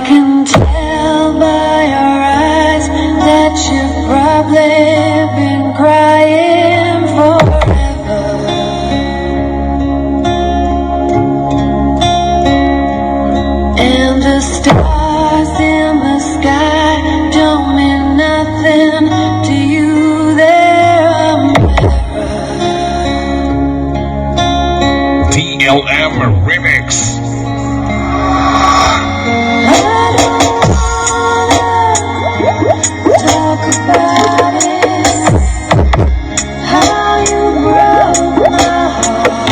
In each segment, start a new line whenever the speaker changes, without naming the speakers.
can tell by your eyes that you've probably been crying forever. And the stars in the sky don't mean nothing to you. They're a mirror.
TLM Remix.
Talk about it, how you broke my heart.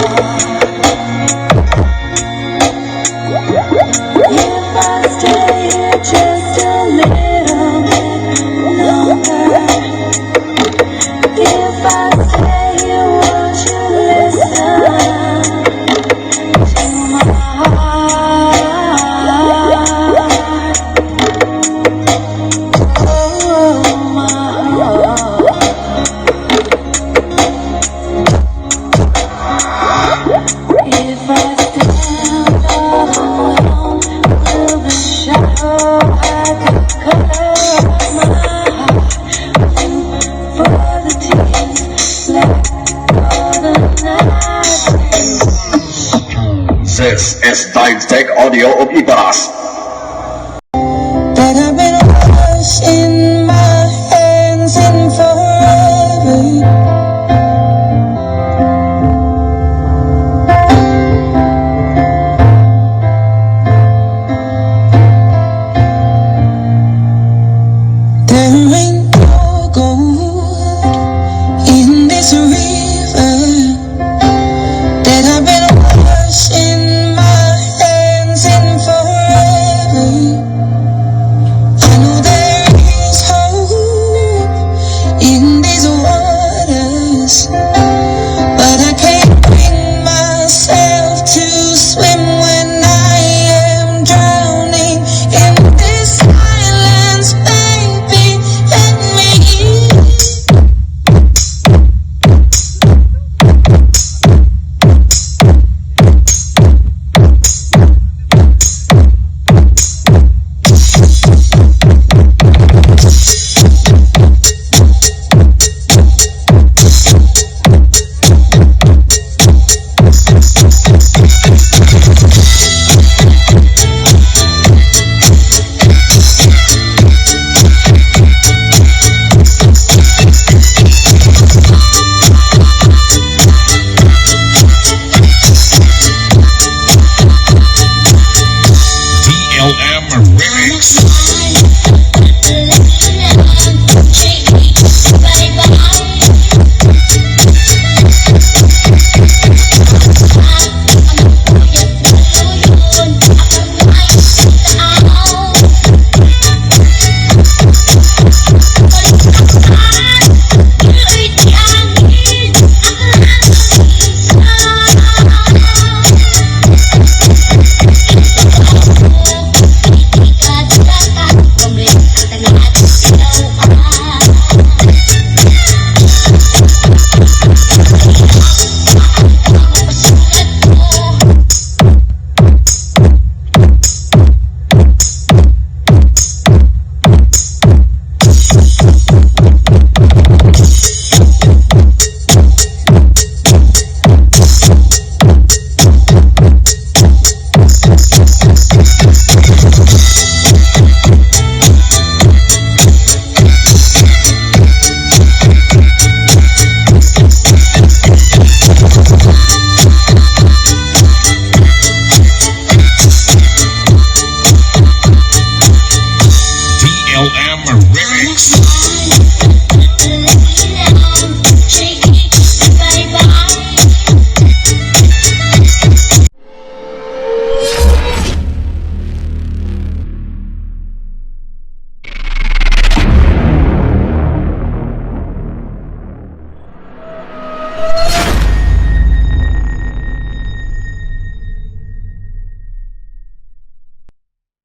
If I stay here just a little bit longer, if I stay here, won't you listen to my heart? If I stand all alone, will the shadow I could color my heart blue for the tears, black for the night?
This is Divetech Audio of Ibaras.